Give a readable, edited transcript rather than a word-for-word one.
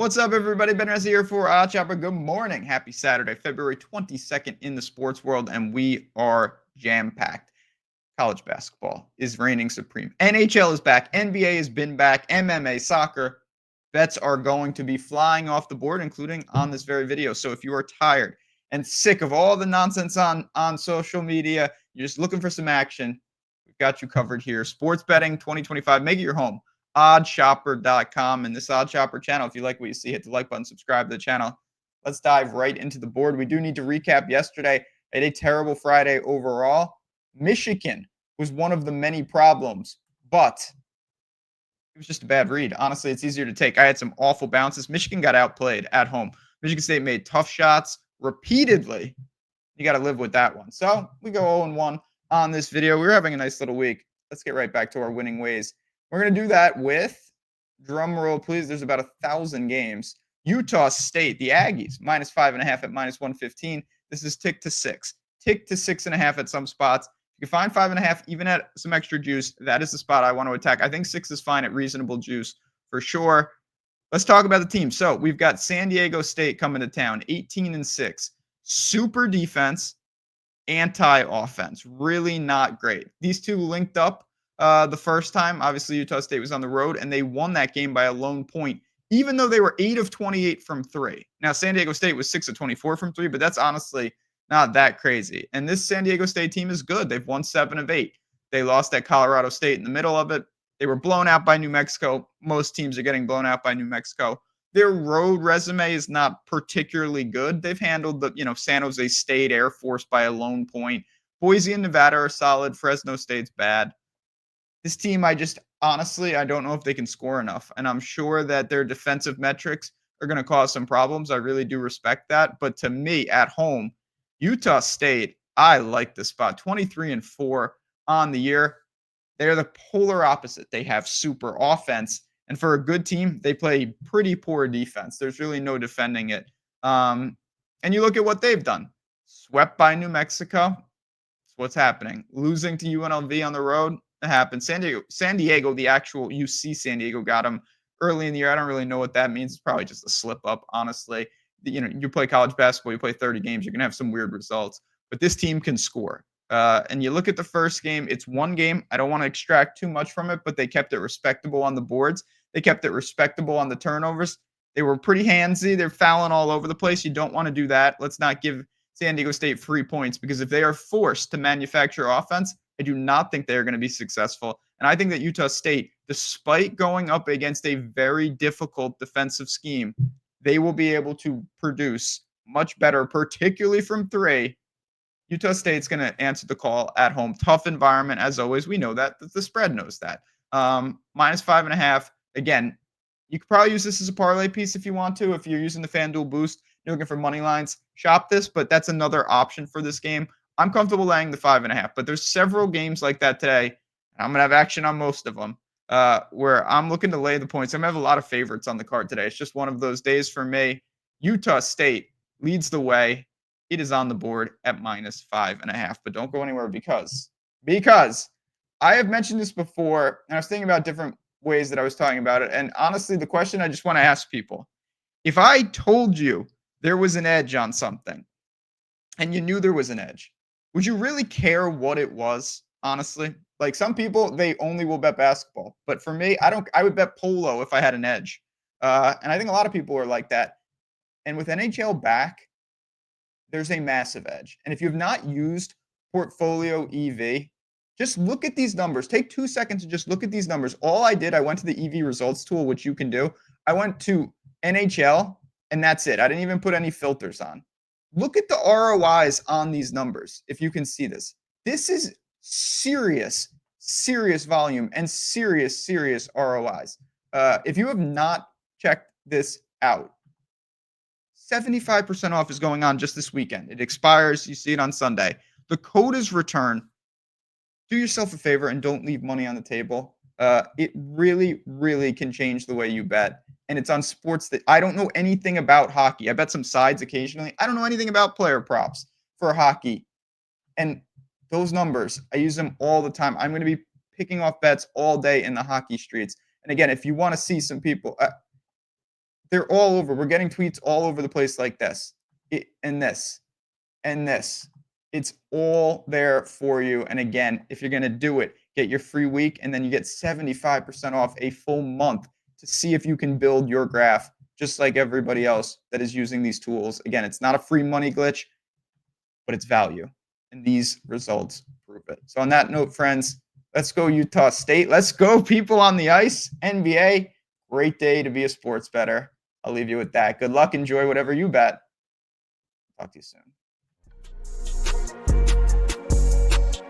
What's up, everybody? Ben Reza here for Chopper. Good morning. Happy Saturday, February 22nd in the sports world, and we are jam-packed. College basketball is reigning supreme. NHL is back. NBA has been back. MMA, soccer. Bets are going to be flying off the board, including on this very video. So if you are tired and sick of all the nonsense on social media, you're just looking for some action, we've got you covered here. Sports betting 2025. Make it your home. Oddshopper.com and this Oddshopper channel. If you like what you see, hit the like button, subscribe to the channel. Let's dive right into the board. We do need to recap yesterday. I had a terrible Friday overall. Michigan was one of the many problems, but it was just a bad read. Honestly, it's easier to take. I had some awful bounces. Michigan got outplayed at home. Michigan State made tough shots repeatedly. You got to live with that one. So we go 0-1 on this video. We're having a nice little week. Let's get right back to our winning ways. We're going to do that with, drum roll please, there's about 1,000 games. Utah State, the Aggies, -5.5 at -115. This is tick to 6. Tick to 6.5 at some spots. If you can find 5.5, even at some extra juice, that is the spot I want to attack. I think 6 is fine at reasonable juice for sure. Let's talk about the team. So we've got San Diego State coming to town, 18-6. Super defense, anti-offense. Really not great. These two linked up the first time. Obviously, Utah State was on the road, and they won that game by a lone point, even though they were 8 of 28 from 3. Now, San Diego State was 6 of 24 from 3, but that's honestly not that crazy. And this San Diego State team is good. They've won 7 of 8. They lost at Colorado State in the middle of it. They were blown out by New Mexico. Most teams are getting blown out by New Mexico. Their road resume is not particularly good. They've handled the, San Jose State, Air Force by a lone point. Boise and Nevada are solid. Fresno State's bad. This team, I don't know if they can score enough. And I'm sure that their defensive metrics are going to cause some problems. I really do respect that. But to me, at home, Utah State, I like the spot. 23-4 on the year. They're the polar opposite. They have super offense. And for a good team, they play pretty poor defense. There's really no defending it. And you look at what they've done. Swept by New Mexico. That's what's happening. Losing to UNLV on the road. It happened. San Diego, the actual UC San Diego got them early in the year. I don't really know what that means. It's probably just a slip up, honestly. You play college basketball, you play 30 games, you're going to have some weird results. But this team can score. And you look at the first game, it's one game. I don't want to extract too much from it, but they kept it respectable on the boards. They kept it respectable on the turnovers. They were pretty handsy. They're fouling all over the place. You don't want to do that. Let's not give San Diego State free points, because if they are forced to manufacture offense, I do not think they are going to be successful. And I think that Utah State, despite going up against a very difficult defensive scheme, they will be able to produce much better, particularly from 3. Utah State's going to answer the call at home. Tough environment, as always. We know that. The spread knows that. -5.5. Again, you could probably use this as a parlay piece if you want to. If you're using the FanDuel Boost, you're looking for money lines, shop this, but that's another option for this game. I'm comfortable laying the 5.5, but there's several games like that today. I'm going to have action on most of them where I'm looking to lay the points. I'm going to have a lot of favorites on the card today. It's just one of those days for me. Utah State leads the way. It is on the board at -5.5, but don't go anywhere because I have mentioned this before, and I was thinking about different ways that I was talking about it. And honestly, the question I just want to ask people, if I told you there was an edge on something and you knew there was an edge, would you really care what it was? Honestly, like some people, they only will bet basketball, but for me, I would bet polo if I had an edge. And I think a lot of people are like that. And with NHL back, there's a massive edge. And if you have not used Portfolio EV, just look at these numbers. Take 2 seconds to just look at these numbers. All I did, I went to the EV results tool, which you can do. I went to NHL, and that's it. I didn't even put any filters on. Look at the ROIs on these numbers, if you can see this. This is serious volume and serious ROIs. If you have not checked this out, 75% off is going on just this weekend. It expires. You see it on Sunday. The code is return. Do yourself a favor and don't leave money on the table. It really can change the way you bet. And it's on sports that I don't know anything about hockey. I bet some sides occasionally. I don't know anything about player props for hockey. And those numbers, I use them all the time. I'm going to be picking off bets all day in the hockey streets. And again, if you want to see some people, They're all over. We're getting tweets all over the place like this, and this, and this. It's all there for you. And again, if you're going to do it, get your free week, and then you get 75% off a full month to see if you can build your graph just like everybody else that is using these tools. Again, it's not a free money glitch, but it's value. And these results prove it. So on that note, friends, let's go Utah State. Let's go people on the ice. NBA, great day to be a sports bettor. I'll leave you with that. Good luck. Enjoy whatever you bet. Talk to you soon.